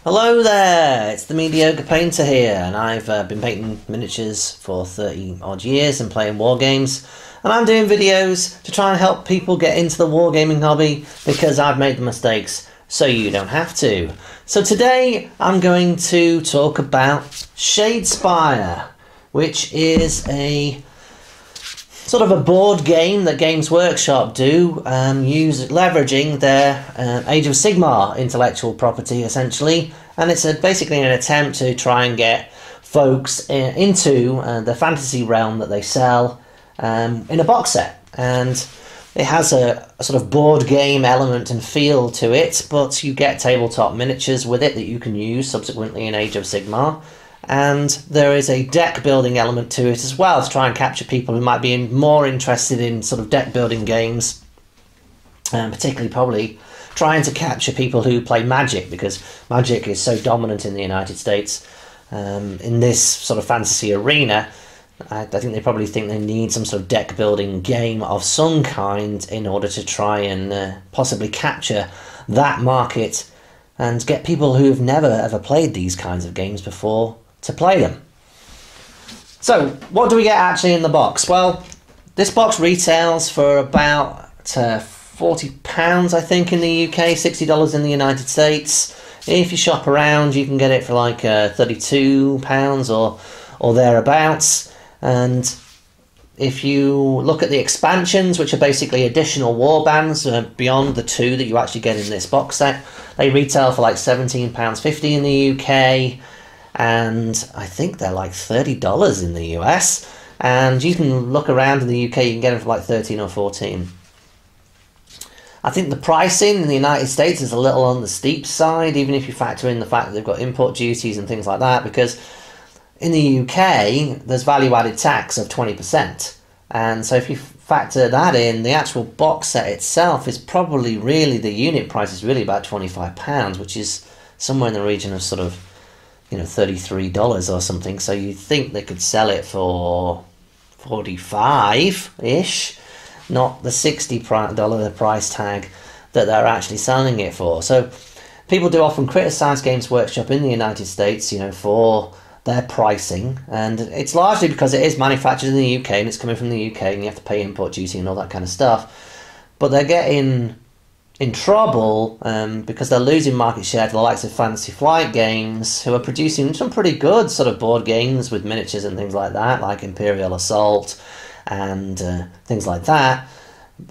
Hello there, it's the Mediocre Painter here, and I've been painting miniatures for 30 odd years and playing war games, and I'm doing videos to try and help people get into the wargaming hobby because I've made the mistakes so you don't have to. So today I'm going to talk about Shadespire, which is a sort of a board game that Games Workshop do, leveraging their Age of Sigmar intellectual property, essentially, and it's basically an attempt to try and get folks into the fantasy realm that they sell in a box set. And it has a sort of board game element and feel to it, but you get tabletop miniatures with it that you can use subsequently in Age of Sigmar. And there is a deck building element to it as well to try and capture people who might be more interested in sort of deck building games, particularly probably trying to capture people who play Magic, because Magic is so dominant in the United States in this sort of fantasy arena. I think they probably think they need some sort of deck building game of some kind in order to try and possibly capture that market and get people who have never ever played these kinds of games before to play them. So, what do we get actually in the box? Well, this box retails for about £40, I think, in the UK, $60 in the United States. If you shop around, you can get it for like £32 or thereabouts. And if you look at the expansions, which are basically additional warbands beyond the two that you actually get in this box set, they retail for like £17.50 in the UK. And I think they're like $30 in the US, and you can look around in the UK, you can get them for like 13 or 14. I think the pricing in the United States is a little on the steep side, even if you factor in the fact that they've got import duties and things like that, because in the UK there's value added tax of 20%, and so if you factor that in, the actual box set itself is probably really, the unit price is really about £25, which is somewhere in the region of sort of, you know, $33 or something. So you think they could sell it for 45-ish, not the $60 price tag that they're actually selling it for. So people do often criticize Games Workshop in the United States, you know, for their pricing, and it's largely because it is manufactured in the UK and it's coming from the UK and you have to pay import duty and all that kind of stuff. But they're getting in trouble because they're losing market share to the likes of Fantasy Flight Games, who are producing some pretty good sort of board games with miniatures and things like that, like Imperial Assault and things like that.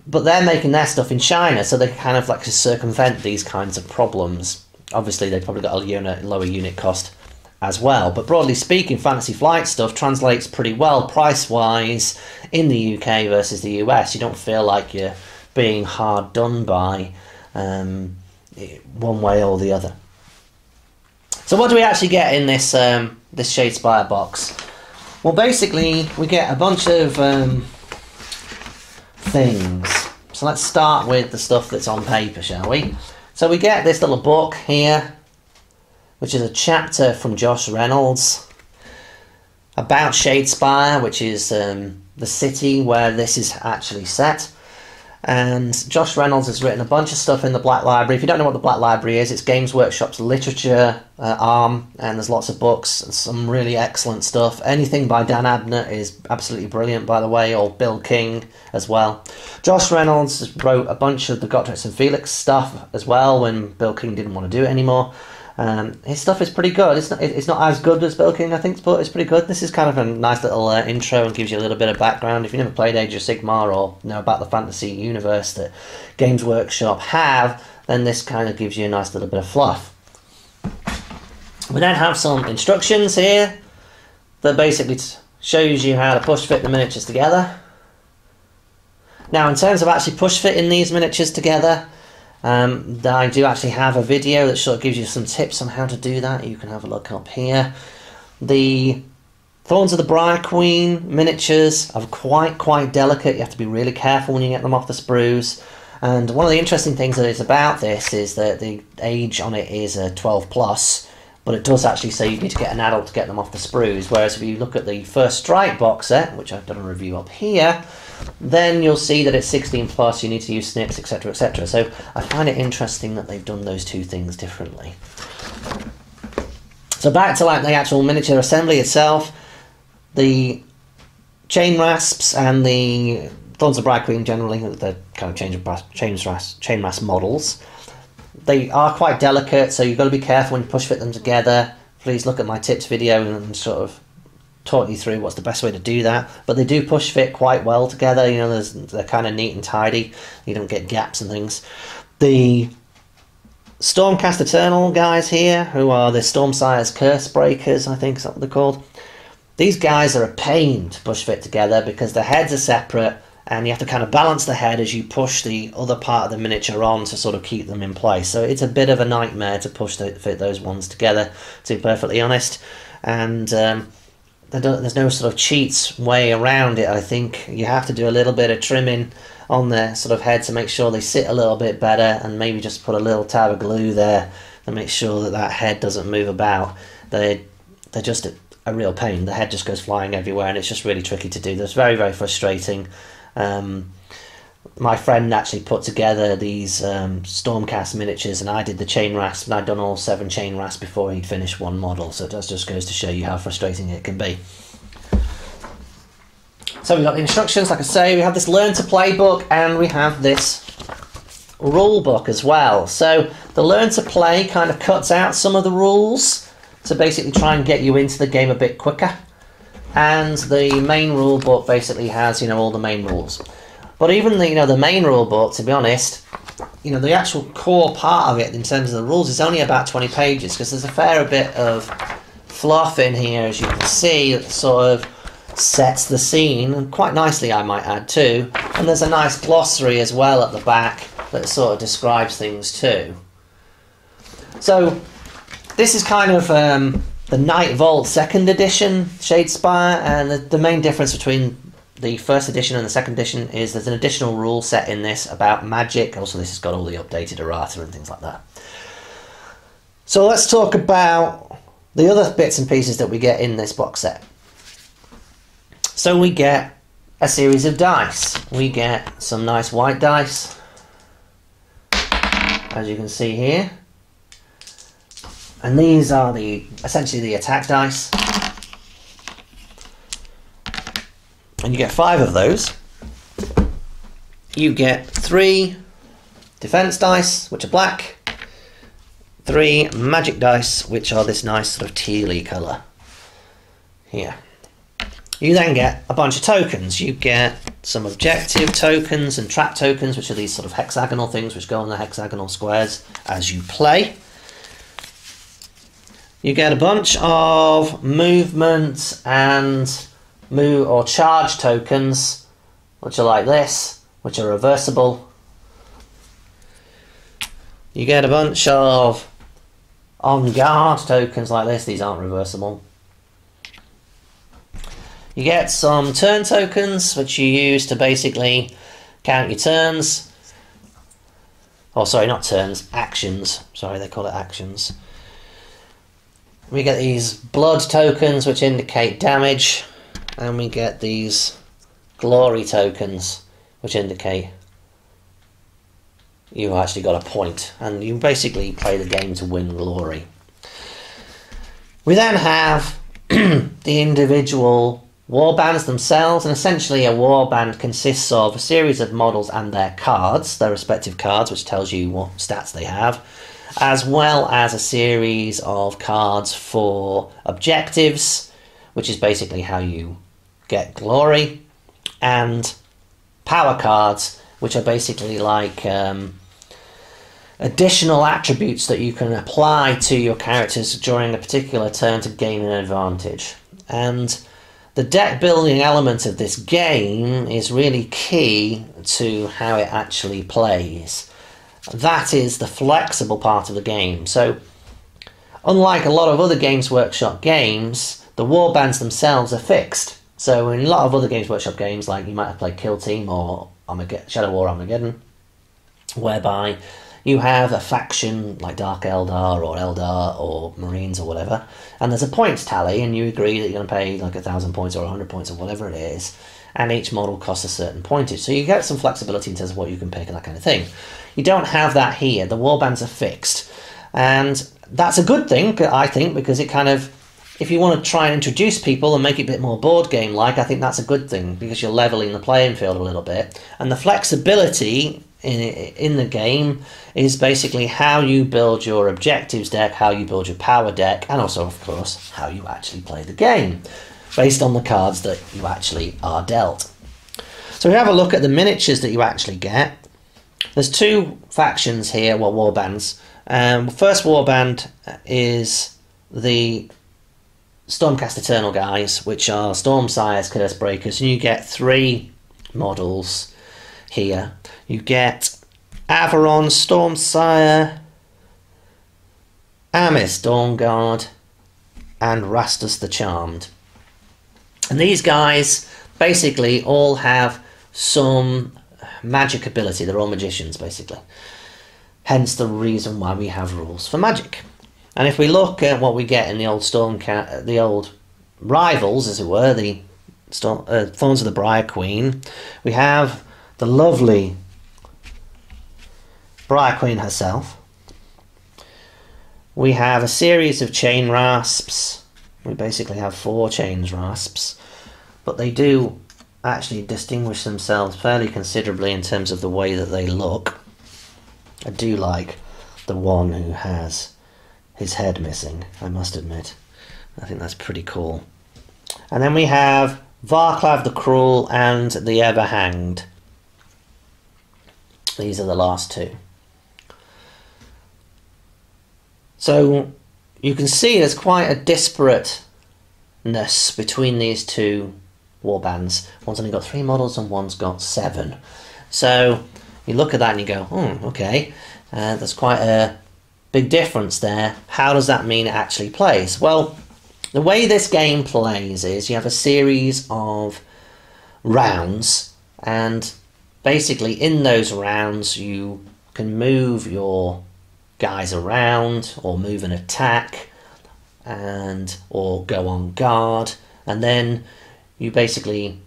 But they're making their stuff in China, so they kind of like to circumvent these kinds of problems. Obviously, they've probably got a lower unit cost as well. But broadly speaking, Fantasy Flight stuff translates pretty well price-wise in the UK versus the US. You don't feel like you're being hard done by one way or the other. So what do we actually get in this this Shadespire box? Well, basically we get a bunch of things. So let's start with the stuff that's on paper, shall we? So we get this little book here, which is a chapter from Josh Reynolds about Shadespire, which is the city where this is actually set. And Josh Reynolds has written a bunch of stuff in the Black Library. If you don't know what the Black Library is, it's Games Workshop's literature arm, and there's lots of books and some really excellent stuff. Anything by Dan Abnett is absolutely brilliant, by the way, or Bill King as well. Josh Reynolds wrote a bunch of the Gotrek and Felix stuff as well when Bill King didn't want to do it anymore. His stuff is pretty good. It's not as good as Bill King, I think, but it's pretty good. This is kind of a nice little intro and gives you a little bit of background. If you never played Age of Sigmar or know about the fantasy universe that Games Workshop have, then this kind of gives you a nice little bit of fluff. We then have some instructions here that basically shows you how to push fit the miniatures together. Now, in terms of actually push fitting these miniatures together, I do actually have a video that sort of gives you some tips on how to do that. You can have a look up here. The Thorns of the Briar Queen miniatures are quite delicate. You have to be really careful when you get them off the sprues. And one of the interesting things that is about this is that the age on it is 12 plus, but it does actually say you need to get an adult to get them off the sprues. Whereas if you look at the First Strike box set, which I've done a review of here, then you'll see that it's 16 plus, you need to use snips, etc, etc. So I find it interesting that they've done those two things differently. So back to like the actual miniature assembly itself, the chain rasps and the Thorns of Bright Queen generally, the kind of chain rasp models, they are quite delicate, so you've got to be careful when you push fit them together. Please look at my tips video and sort of talk you through what's the best way to do that. But they do push fit quite well together, you know, they're kind of neat and tidy, you don't get gaps and things. The Stormcast Eternal guys here, who are the Stormsire's Curse Breakers, I think is what they're called. These guys are a pain to push fit together because the heads are separate and you have to kind of balance the head as you push the other part of the miniature on to sort of keep them in place. So it's a bit of a nightmare to fit those ones together, to be perfectly honest. And there's no sort of cheats way around it. I think you have to do a little bit of trimming on their sort of head to make sure they sit a little bit better, and maybe just put a little tab of glue there to make sure that that head doesn't move about. They're just a real pain. The head just goes flying everywhere and it's just really tricky to do. That's very, very frustrating. My friend actually put together these Stormcast miniatures, and I did the chain rasp, and I'd done all 7 chain rasps before he'd finished one model, so it just goes to show you how frustrating it can be. So we've got the instructions, like I say, we have this learn to play book, and we have this rule book as well. So the learn to play kind of cuts out some of the rules to basically try and get you into the game a bit quicker. And the main rule book basically has, you know, all the main rules. But even the, you know, the main rule book, to be honest, you know, the actual core part of it in terms of the rules is only about 20 pages, because there's a fair bit of fluff in here, as you can see, that sort of sets the scene, and quite nicely I might add too. And there's a nice glossary as well at the back that sort of describes things too. So this is kind of the Nightvault 2nd edition Shadespire, and the main difference between the 1st edition and the 2nd edition is there's an additional rule set in this about magic. Also, this has got all the updated errata and things like that. So let's talk about the other bits and pieces that we get in this box set. So we get a series of dice. We get some nice white dice, as you can see here. And these are essentially the attack dice. And you get 5 of those. You get 3 defense dice, which are black. 3 magic dice, which are this nice sort of tealy colour here. You then get a bunch of tokens. You get some objective tokens and trap tokens, which are these sort of hexagonal things which go on the hexagonal squares as you play. You get a bunch of movement and move or charge tokens, which are like this, which are reversible. You get a bunch of on guard tokens like this. These aren't reversible. You get some turn tokens, which you use to basically count your turns. Oh, sorry, not turns, actions. Sorry, they call it actions. We get these blood tokens, which indicate damage. And we get these glory tokens, which indicate you've actually got a point. And you basically play the game to win glory. We then have the individual warbands themselves, and essentially a warband consists of a series of models and their cards, their respective cards, which tells you what stats they have, as well as a series of cards for objectives, which is basically how you get glory, and power cards, which are basically like additional attributes that you can apply to your characters during a particular turn to gain an advantage. And the deck building element of this game is really key to how it actually plays. That is the flexible part of the game. So, unlike a lot of other Games Workshop games, the warbands themselves are fixed. So in a lot of other Games Workshop games, like you might have played Kill Team or Shadow War Armageddon, whereby you have a faction like Dark Eldar or Eldar or Marines or whatever, and there's a points tally, and you agree that you're going to pay like 1,000 points or 100 points or whatever it is, and each model costs a certain pointage. So you get some flexibility in terms of what you can pick and that kind of thing. You don't have that here. The warbands are fixed. And that's a good thing, I think, because it kind of, if you want to try and introduce people and make it a bit more board game like, I think that's a good thing, because you're leveling the playing field a little bit. And the flexibility in the game is basically how you build your objectives deck, how you build your power deck, and also, of course, how you actually play the game, based on the cards that you actually are dealt. So we have a look at the miniatures that you actually get. There's two factions here, well, warbands. First warband is the Stormcast Eternal guys, which are Stormsire's Curse Breakers, and you get 3 models here. You get Averon Stormsire, Amis Dawnguard, and Rastus the Charmed. And these guys basically all have some magic ability. They're all magicians, basically. Hence the reason why we have rules for magic. And if we look at what we get in the old the old rivals, as it were, the Thorns of the Briar Queen, we have the lovely Briar Queen herself. We have a series of chain rasps. We basically have 4 chains rasps, but they do actually distinguish themselves fairly considerably in terms of the way that they look. I do like the one who has his head missing, I must admit. I think that's pretty cool. And then we have Varklav the Cruel and the Ever Hanged. These are the last 2. So you can see there's quite a disparateness between these 2 warbands. One's only got 3 models and one's got 7. So you look at that and you go, okay, there's quite a big difference there. How does that mean it actually plays? Well, the way this game plays is you have a series of rounds, and basically in those rounds you can move your guys around, or move an attack, or go on guard, and then you basically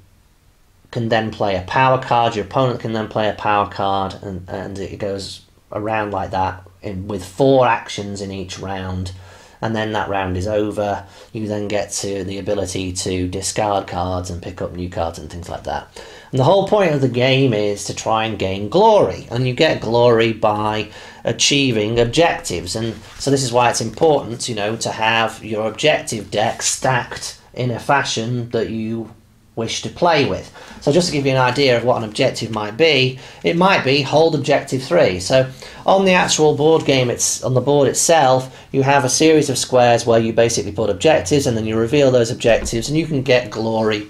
can then play a power card. Your opponent can then play a power card, and it goes around like that with 4 actions in each round, and then that round is over. You then get to the ability to discard cards and pick up new cards and things like that. And the whole point of the game is to try and gain glory, and you get glory by achieving objectives. And so this is why it's important, to have your objective deck stacked in a fashion that you wish to play with. So just to give you an idea of what an objective might be, it might be hold objective 3. So on the actual board game, on the board itself, you have a series of squares where you basically put objectives, and then you reveal those objectives, and you can get glory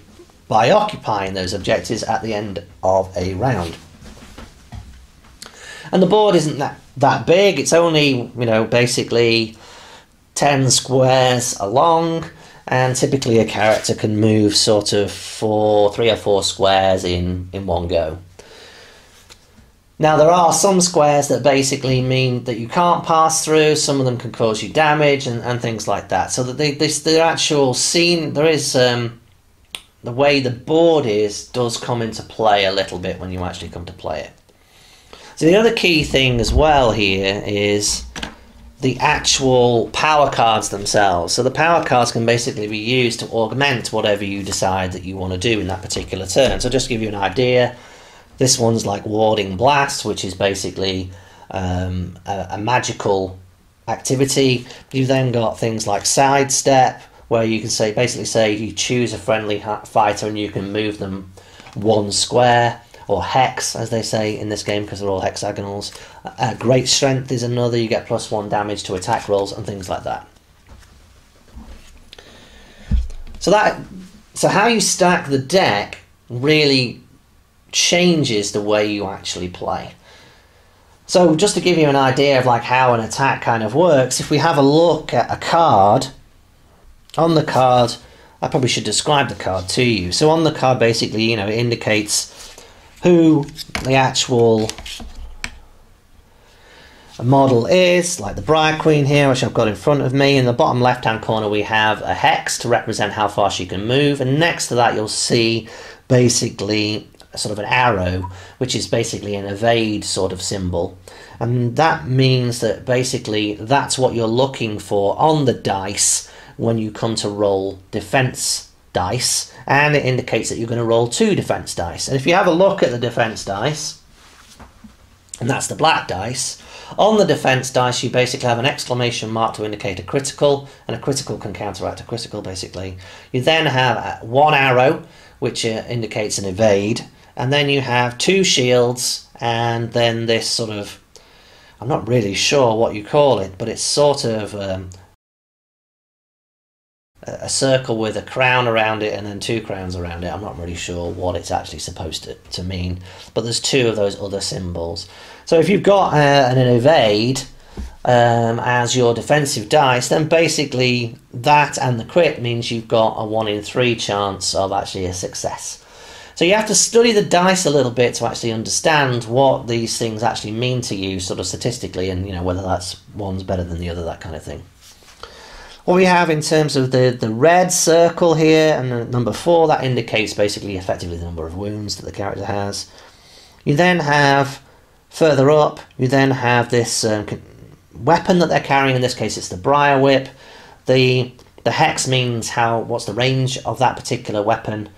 by occupying those objectives at the end of a round. And the board isn't that big. It's only, basically 10 squares along, and typically a character can move sort of 3 or 4 squares in one go. Now there are some squares that basically mean that you can't pass through. Some of them can cause you damage and things like that. So that the actual scene, there is the way the board does come into play a little bit when you actually come to play it. So the other key thing as well here is the actual power cards themselves. So the power cards can basically be used to augment whatever you decide that you want to do in that particular turn. So just to give you an idea, this one's like Warding Blast, which is basically a magical activity. You've then got things like Sidestep, where you can basically say you choose a friendly fighter and you can move them 1 square. Or Hex, as they say in this game, because they're all hexagonals. Great Strength is another. You get +1 damage to attack rolls and things like that. So how you stack the deck really changes the way you actually play. So just to give you an idea of how an attack kind of works, if we have a look at a card, on the card, I probably should describe the card to you. So on the card, basically, it indicates who the actual model is, like the Briar Queen here, which I've got in front of me. In the bottom left hand corner we have a hex to represent how far she can move, and next to that you'll see basically sort of an arrow, which is basically an evade sort of symbol. And that means that basically that's what you're looking for on the dice when you come to roll defense dice, and it indicates that you're going to roll 2 defense dice. And if you have a look at the defense dice, and that's the black dice, on the defense dice you basically have an exclamation mark to indicate a critical, and a critical can counteract a critical basically. You then have 1 arrow, which indicates an evade, and then you have 2 shields, and then this sort of, I'm not really sure what you call it, but it's sort of a circle with a crown around it and then 2 crowns around it. I'm not really sure what it's actually supposed to mean, but there's 2 of those other symbols. So if you've got an evade as your defensive dice, then basically that and the crit means you've got a 1 in 3 chance of actually a success. So you have to study the dice a little bit to actually understand what these things actually mean to you, sort of statistically, and whether that's one's better than the other, that kind of thing. What we have in terms of the red circle here and the number 4, that indicates basically effectively the number of wounds that the character has. You then have further up, you then have this weapon that they're carrying. In this case, it's the Briar Whip. The hex means what's the range of that particular weapon.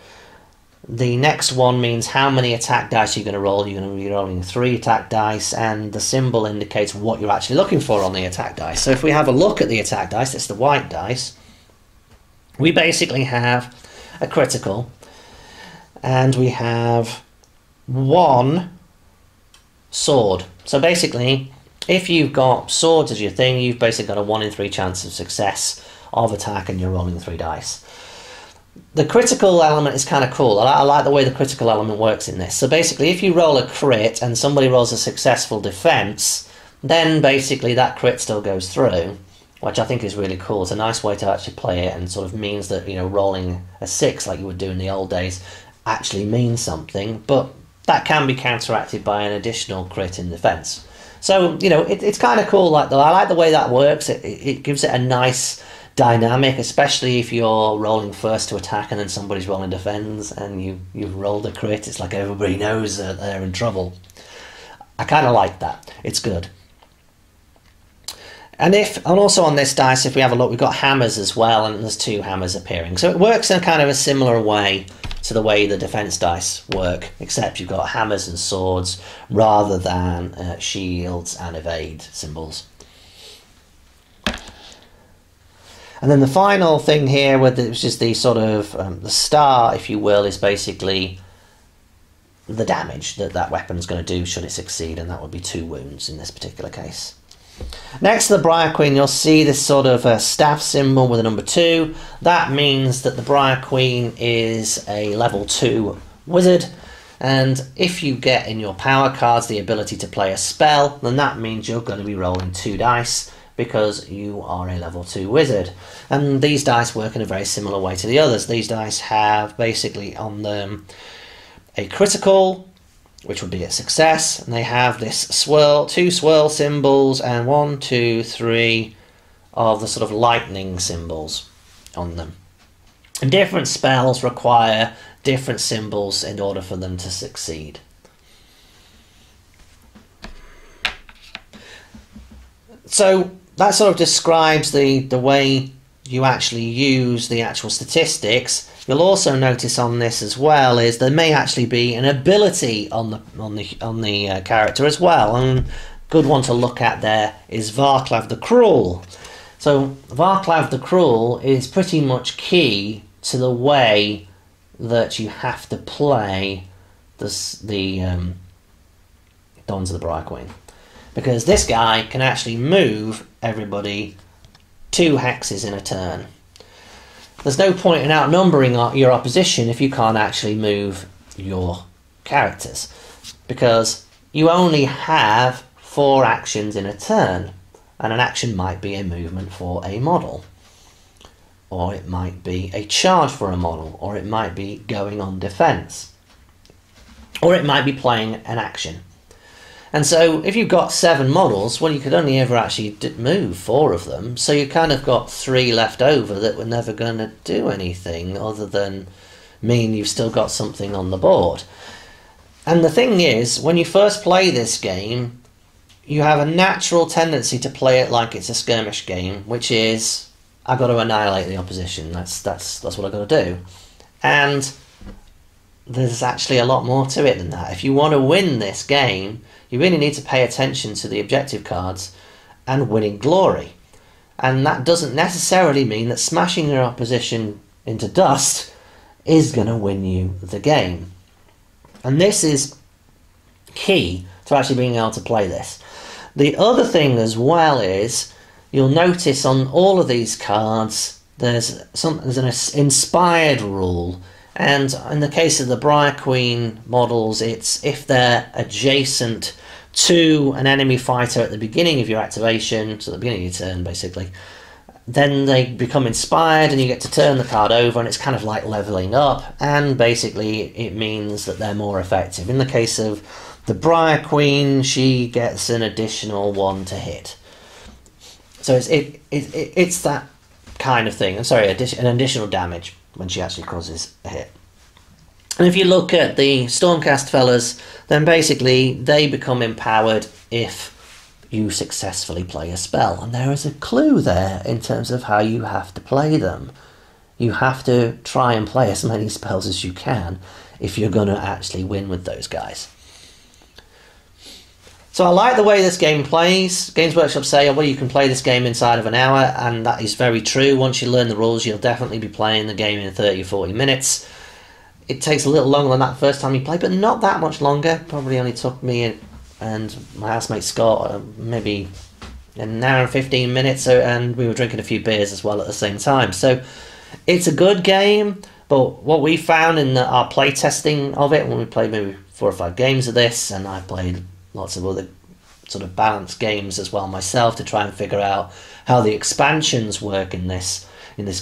The next one means how many attack dice you're going to roll. You're going to be rolling 3 attack dice, and the symbol indicates what you're actually looking for on the attack dice. So if we have a look at the attack dice, it's the white dice. We basically have a critical, and we have 1 sword. So basically, if you've got swords as your thing, you've basically got a 1 in 3 chance of success of attack, and you're rolling 3 dice. The critical element is kind of cool. I like the way the critical element works in this. So basically, if you roll a crit and somebody rolls a successful defense, then basically that crit still goes through, which I think is really cool. It's a nice way to actually play it, and sort of means that rolling a 6 like you would do in the old days actually means something, but that can be counteracted by an additional crit in defense. So it's kind of cool. I like the way that works. It gives it a nice dynamic, especially if you're rolling first to attack and then somebody's rolling defense and you've rolled a crit. It's like everybody knows that they're in trouble. I kind of like that. It's good. And also on this dice, if we have a look, we've got hammers as well, and there's 2 hammers appearing. So it works in kind of a similar way to the way the defense dice work, except you've got hammers and swords rather than shields and evade symbols. And then the final thing here, which is the sort of the star, if you will, is basically the damage that weapon's going to do should it succeed, and that would be 2 wounds in this particular case. Next to the Briar Queen, you'll see this sort of staff symbol with a number 2. That means that the Briar Queen is a level 2 wizard, and if you get in your power cards the ability to play a spell, then that means you're going to be rolling 2 dice, because you are a level 2 wizard. And these dice work in a very similar way to the others. These dice have basically on them a critical, which would be a success, and they have this swirl, 2 swirl symbols, and 1, 2, 3 of the sort of lightning symbols on them. And different spells require different symbols in order for them to succeed. So that sort of describes the way you actually use the actual statistics. You'll also notice on this as well is there may actually be an ability on the character as well, and good one to look at there is Varklav the Cruel. So Varklav the Cruel is pretty much key to the way that you have to play the Dons of the Briar Queen, because this guy can actually move everybody 2 hexes in a turn. There's no point in outnumbering your opposition if you can't actually move your characters, because you only have 4 actions in a turn, and an action might be a movement for a model, or it might be a charge for a model, or it might be going on defense, or it might be playing an action. And so if you've got 7 models, well, you could only ever actually move 4 of them, so you kind of got 3 left over that were never going to do anything other than mean you've still got something on the board. And the thing is, when you first play this game, you have a natural tendency to play it like it's a skirmish game, which is, I've got to annihilate the opposition. That's what I've got to do. And there's actually a lot more to it than that. If you want to win this game, you really need to pay attention to the objective cards and winning glory. And that doesn't necessarily mean that smashing your opposition into dust is going to win you the game. And this is key to actually being able to play this. The other thing as well is, you'll notice on all of these cards there's an inspired rule, and in the case of the Briar Queen models, it's if they're adjacent to an enemy fighter at the beginning of your activation, so at the beginning of your turn basically, then they become inspired and you get to turn the card over, and it's kind of like leveling up, and basically it means that they're more effective. In the case of the Briar Queen, she gets an additional 1 to hit. So it's that kind of thing. I'm sorry, an additional damage when she actually causes a hit. And if you look at the Stormcast fellas, then basically they become empowered if you successfully play a spell. And there is a clue there in terms of how you have to play them. You have to try and play as many spells as you can if you're going to actually win with those guys. So I like the way this game plays. Games Workshop say, well, you can play this game inside of an hour, and that is very true. Once you learn the rules, you'll definitely be playing the game in 30 or 40 minutes. It takes a little longer than that first time you play, but not that much longer. Probably only took me and my housemate Scott maybe an hour and 15 minutes, and we were drinking a few beers as well at the same time. So it's a good game, but what we found in our play testing of it, when we played maybe 4 or 5 games of this, and I played lots of other sort of balanced games as well myself to try and figure out how the expansions work in this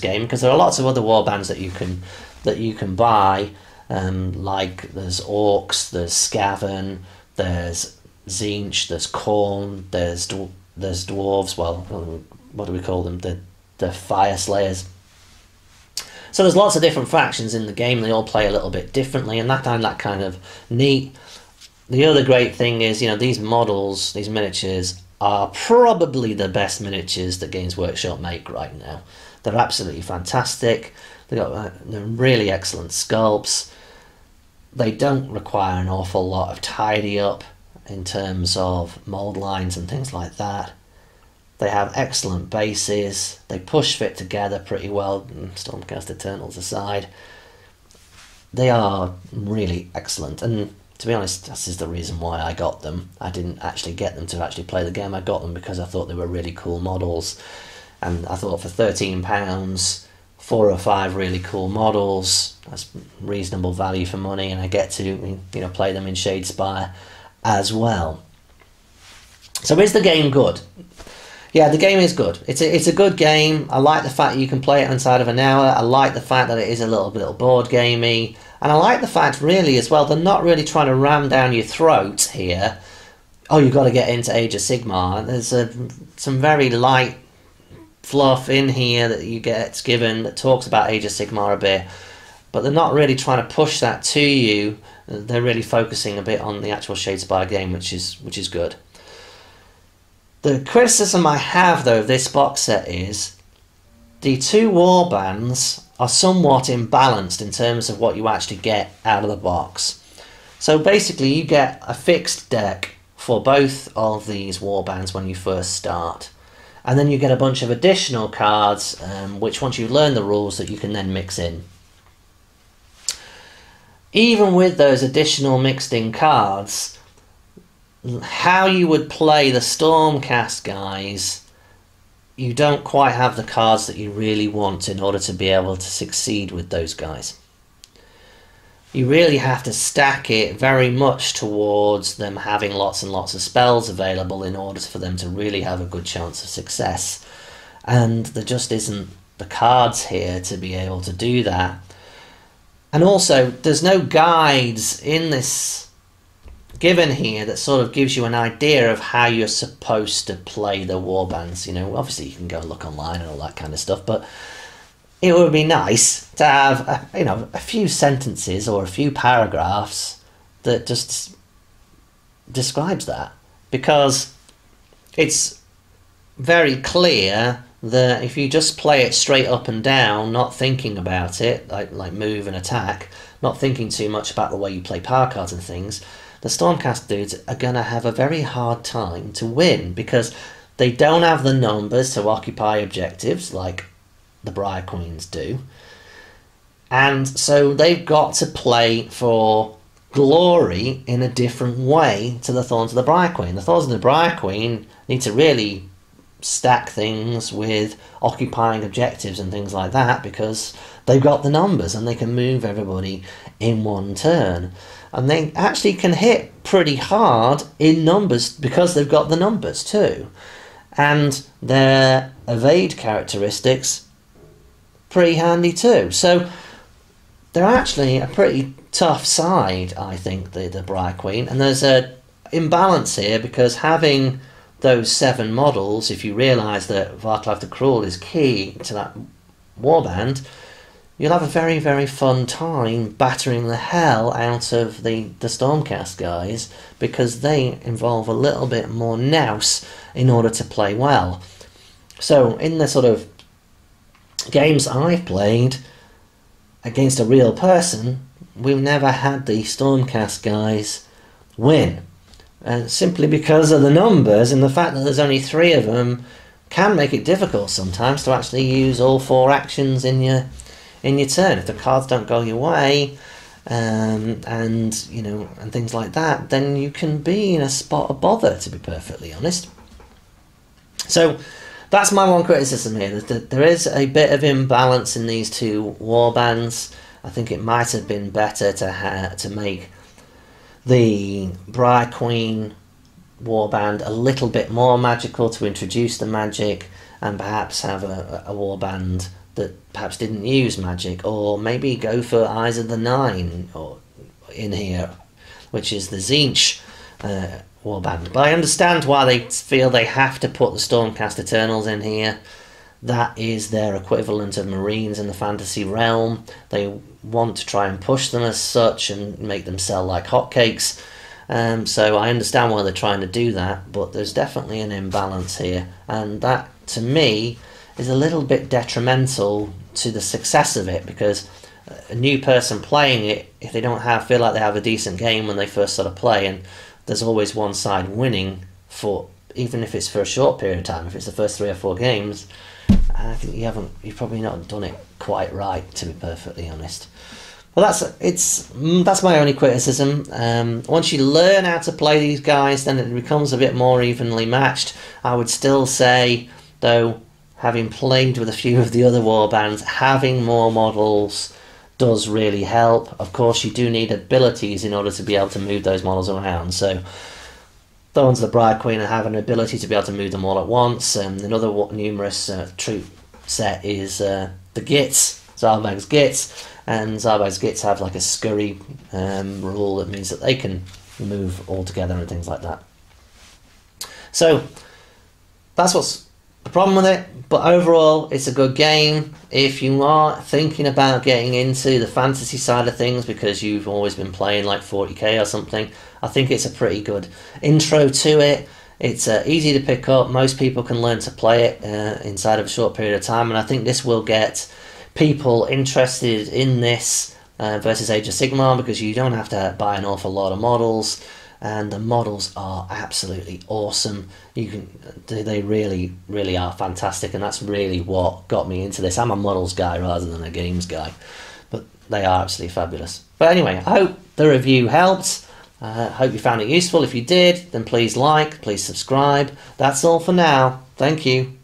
game, because there are lots of other warbands that you can buy, like there's Orcs, there's Skaven, there's Tzeentch, there's Khorne, there's Dwarves, well, what do we call them, the Fire Slayers. So there's lots of different factions in the game. They all play a little bit differently, and that kind of neat. The other great thing is, these models, these miniatures, are probably the best miniatures that Games Workshop make right now. They're absolutely fantastic. They're really excellent sculpts. They don't require an awful lot of tidy up in terms of mold lines and things like that. They have excellent bases. They push fit together pretty well, Stormcast Eternals aside. They are really excellent, and to be honest, this is the reason why I got them. I didn't actually get them to actually play the game. I got them because I thought they were really cool models, and I thought for £13, 4 or 5 really cool models, that's reasonable value for money, and I get to play them in Shadespire as well. So is the game good? Yeah, the game is good. It's a good game. I like the fact that you can play it inside of an hour. I like the fact that it is a little board gamey. And I like the fact, really, as well, they're not really trying to ram down your throat here. Oh, you've got to get into Age of Sigmar. There's some very light fluff in here that you get given that talks about Age of Sigmar a bit. But they're not really trying to push that to you. They're really focusing a bit on the actual Shadespire game, which is good. The criticism I have, though, of this box set is the 2 warbands are somewhat imbalanced in terms of what you actually get out of the box. So basically you get a fixed deck for both of these warbands when you first start, and then you get a bunch of additional cards which, once you learn the rules, that you can then mix in. Even with those additional mixed in cards, how you would play the Stormcast guys, you don't quite have the cards that you really want in order to be able to succeed with those guys. You really have to stack it very much towards them having lots and lots of spells available in order for them to really have a good chance of success. And there just isn't the cards here to be able to do that. And also, there's no guides in this given here that sort of gives you an idea of how you're supposed to play the warbands. Obviously you can go and look online and all that kind of stuff, but it would be nice to have a few sentences or a few paragraphs that just describes that, because it's very clear that if you just play it straight up and down, not thinking about it, like move and attack, not thinking too much about the way you play power cards and things, the Stormcast dudes are going to have a very hard time to win, because they don't have the numbers to occupy objectives like the Briar Queens do. And so they've got to play for glory in a different way to the Thorns of the Briar Queen. The Thorns of the Briar Queen need to really stack things with occupying objectives and things like that, because they've got the numbers and they can move everybody in one turn. And they actually can hit pretty hard in numbers because they've got the numbers too. And their evade characteristics pretty handy too. So they're actually a pretty tough side, I think, the Briar Queen. And there's a imbalance here, because having those 7 models, if you realise that Varklav the Cruel is key to that warband, you'll have a very, very fun time battering the hell out of the Stormcast guys, because they involve a little bit more nous in order to play well. So in the sort of games I've played against a real person, we've never had the Stormcast guys win. And simply because of the numbers and the fact that there's only 3 of them can make it difficult sometimes to actually use all 4 actions in your turn. If the cards don't go your way, and things like that, then you can be in a spot of bother, to be perfectly honest. So that's my one criticism here. There is a bit of imbalance in these 2 warbands. I think it might have been better to make the Briar Queen warband a little bit more magical, to introduce the magic, and perhaps have a warband that perhaps didn't use magic, or maybe go for Eyes of the Nine or in here, which is the Tzeentch warband. But I understand why they feel they have to put the Stormcast Eternals in here. That is their equivalent of Marines in the fantasy realm. They want to try and push them as such and make them sell like hotcakes. So I understand why they're trying to do that, but there's definitely an imbalance here, and that, to me, is a little bit detrimental to the success of it, because a new person playing it, if they don't feel like they have a decent game when they first sort of play, and there's always one side winning, for even if it's for a short period of time, if it's the first 3 or 4 games, I think you've probably not done it quite right, to be perfectly honest. Well, that's my only criticism. Once you learn how to play these guys, then it becomes a bit more evenly matched. I would still say, though, having played with a few of the other warbands, having more models does really help. Of course, you do need abilities in order to be able to move those models around. So the ones of the Briar Queen have an ability to be able to move them all at once. Another numerous troop set is the Gits, Zarbag's Gits, and Zarbag's Gits have like a scurry rule that means that they can move all together and things like that. So that's what's the problem with it, but overall it's a good game. If you are thinking about getting into the fantasy side of things because you've always been playing like 40k or something, I think it's a pretty good intro to it. It's easy to pick up. Most people can learn to play it inside of a short period of time, and I think this will get people interested in this versus Age of Sigmar, because you don't have to buy an awful lot of models, and the models are absolutely awesome. They really are fantastic, and that's really what got me into this. I'm a models guy rather than a games guy, but they are absolutely fabulous. But anyway, I hope the review helped. I hope you found it useful. If you did, then please like, please subscribe. That's all for now. Thank you.